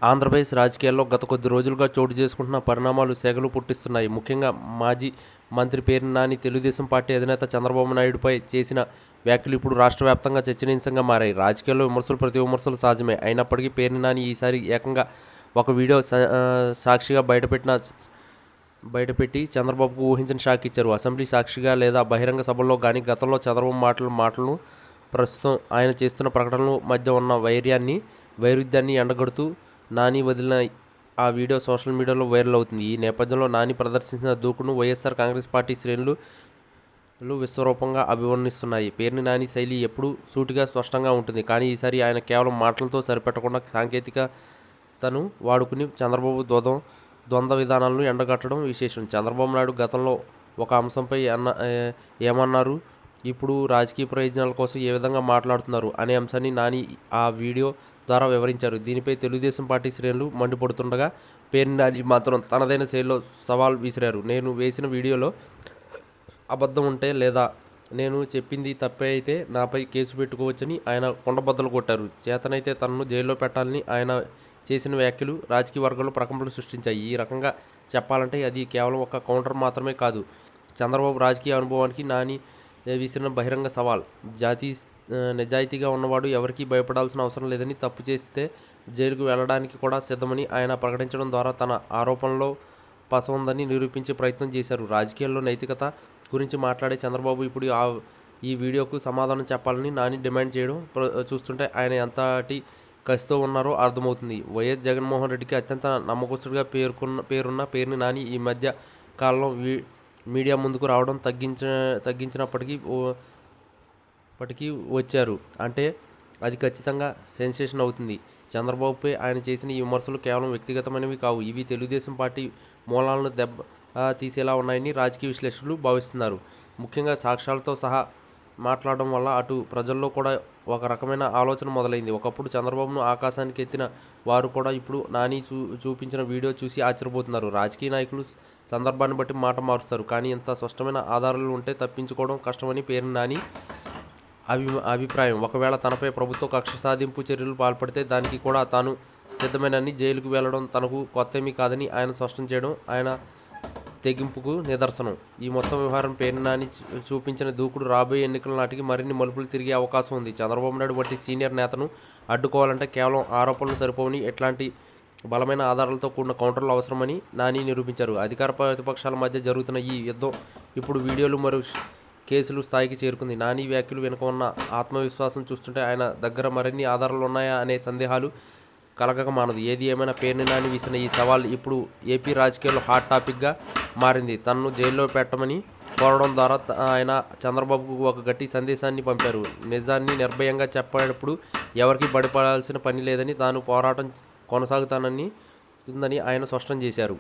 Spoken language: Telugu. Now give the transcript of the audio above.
ఆంధ్రప్రదేశ్ రాజకీయాల్లో గత కొద్ది రోజులుగా చోటు చేసుకుంటున్న పరిణామాలు సెగలు పుట్టిస్తున్నాయి. ముఖ్యంగా మాజీ మంత్రి పేర్ని నాని తెలుగుదేశం పార్టీ అధినేత చంద్రబాబు నాయుడుపై చేసిన వ్యాఖ్యలు ఇప్పుడు రాష్ట్ర వ్యాప్తంగా చర్చనీయాంశంగా మారాయి. రాజకీయాల్లో విమర్శలు ప్రతి విమర్శలు సహజమే. అయినప్పటికీ పేర్ని నాని ఈసారి ఏకంగా ఒక వీడియో సాక్షిగా బయటపెట్టి చంద్రబాబుకు ఊహించిన షాక్ ఇచ్చారు. అసెంబ్లీ సాక్షిగా లేదా బహిరంగ సభల్లో కానీ గతంలో చంద్రబాబు మాటలను ప్రస్తుతం ఆయన చేస్తున్న ప్రకటనల మధ్య ఉన్న వైరుధ్యాన్ని ఎండగడుతూ నాని వదిలిన ఆ వీడియో సోషల్ మీడియాలో వైరల్ అవుతుంది. ఈ నేపథ్యంలో నాని ప్రదర్శించిన దూకుడును వైఎస్ఆర్ కాంగ్రెస్ పార్టీ శ్రేణులు విశ్వరూపంగా అభివర్ణిస్తున్నాయి. పేర్ని నాని శైలి ఎప్పుడూ సూటిగా స్పష్టంగా ఉంటుంది. కానీ ఈసారి ఆయన కేవలం మాటలతో సరిపెట్టకుండా సాంకేతికతను వాడుకుని చంద్రబాబు ద్వంద్వ విధానాలను ఎండగట్టడం విశేషం. చంద్రబాబు నాయుడు గతంలో ఒక అంశంపై ఏమన్నారు, ఇప్పుడు రాజకీయ ప్రయోజనాల కోసం ఏ విధంగా మాట్లాడుతున్నారు అనే అంశాన్ని నాని ఆ వీడియో ద్వారా వివరించారు. దీనిపై తెలుగుదేశం పార్టీ శ్రేణులు మండిపడుతుండగా పేర్ని నాని మాత్రం తనదైన శైలిలో సవాల్ విసిరారు. నేను వేసిన వీడియోలో అబద్ధం ఉంటే లేదా నేను చెప్పింది తప్పే అయితే నాపై కేసు పెట్టుకోవచ్చని ఆయన కొండబద్దలు కొట్టారు. చేతనైతే తనను జైల్లో పెట్టాలని ఆయన చేసిన వ్యాఖ్యలు రాజకీయ వర్గాల్లో ప్రకంపనలు సృష్టించాయి. ఈ రకంగా చెప్పాలంటే అది కేవలం ఒక కౌంటర్ మాత్రమే కాదు, చంద్రబాబు రాజకీయ అనుభవానికి నాని విసిరిన బహిరంగ సవాల్. నిజాయితీగా ఉన్నవాడు ఎవరికీ భయపడాల్సిన అవసరం లేదని, తప్పు చేస్తే జైలుకు వెళ్ళడానికి కూడా సిద్ధమని ఆయన ప్రకటించడం ద్వారా తన ఆరోపణలో పస ఉందని నిరూపించే ప్రయత్నం చేశారు. రాజకీయాల్లో నైతికత గురించి మాట్లాడే చంద్రబాబు ఇప్పుడు ఈ వీడియోకు సమాధానం చెప్పాలని నాని డిమాండ్ చేయడం చూస్తుంటే ఆయన ఎంతటి కసితో ఉన్నారో అర్థమవుతుంది. వైఎస్ జగన్మోహన్ రెడ్డికి అత్యంత నమ్మకస్తుడిగా పేరున్న పేర్ని నాని ఈ మధ్య కాలంలో మీడియా ముందుకు రావడం తగ్గించినప్పటికీ వచ్చారు అంటే అది ఖచ్చితంగా సెన్సేషన్ అవుతుంది. చంద్రబాబుపై ఆయన చేసిన ఈ విమర్శలు కేవలం వ్యక్తిగతమైనవి కావు, ఇవి తెలుగుదేశం పార్టీ మూలాలను తీసేలా ఉన్నాయని రాజకీయ విశ్లేషకులు భావిస్తున్నారు. ముఖ్యంగా సాక్ష్యాలతో సహా మాట్లాడడం వల్ల అటు ప్రజల్లో కూడా ఒక రకమైన ఆలోచన మొదలైంది. ఒకప్పుడు చంద్రబాబును ఆకాశానికి ఎత్తిన వారు కూడా ఇప్పుడు నాని చూపించిన వీడియో చూసి ఆశ్చర్యపోతున్నారు. రాజకీయ నాయకులు సందర్భాన్ని బట్టి మాట మారుస్తారు, కానీ ఇంత స్పష్టమైన ఆధారాలు ఉంటే తప్పించుకోవడం కష్టమని పేర్ని నాని అభిప్రాయం. ఒకవేళ తనపై ప్రభుత్వ కక్ష సాధింపు చర్యలు పాల్పడితే దానికి కూడా తాను సిద్ధమేనని, జైలుకు వెళ్లడం తనకు కొత్తేమీ కాదని ఆయన స్పష్టం చేయడం ఆయన తెగింపుకు నిదర్శనం. ఈ మొత్తం వ్యవహారం పేర్ని నాని చూపించిన దూకుడు రాబోయే ఎన్నికల నాటికి మరిన్ని మలుపులు తిరిగే అవకాశం ఉంది. చంద్రబాబు నాయుడు వంటి సీనియర్ నేతను అడ్డుకోవాలంటే కేవలం ఆరోపణలు సరిపోవని, ఎట్లాంటి బలమైన ఆధారాలతో కూడిన కౌంటర్లు అవసరమని నాని నిరూపించారు. అధికార ప్రతిపక్షాల మధ్య జరుగుతున్న ఈ యుద్ధం ఇప్పుడు వీడియోలు మరియు కేసులు స్థాయికి చేరుకుంది. నాని వ్యాఖ్యలు వెనుక ఉన్న ఆత్మవిశ్వాసం చూస్తుంటే ఆయన దగ్గర మరిన్ని ఆధారాలు ఉన్నాయా అనే సందేహాలు కలగక మానదు. ఏది ఏమైనా పేర్ని నాని విసిన ఈ సవాల్ ఇప్పుడు ఏపీ రాజకీయాల్లో హాట్ టాపిక్గా మారింది. తనను జైల్లో పెట్టమని కోరడం ద్వారా ఆయన చంద్రబాబుకు ఒక గట్టి సందేశాన్ని పంపారు. నిజాన్ని నిర్భయంగా చెప్పేటప్పుడు ఎవరికి భయపడాల్సిన పని లేదని, తాను పోరాటం కొనసాగుతానని ఆయన స్పష్టం చేశారు.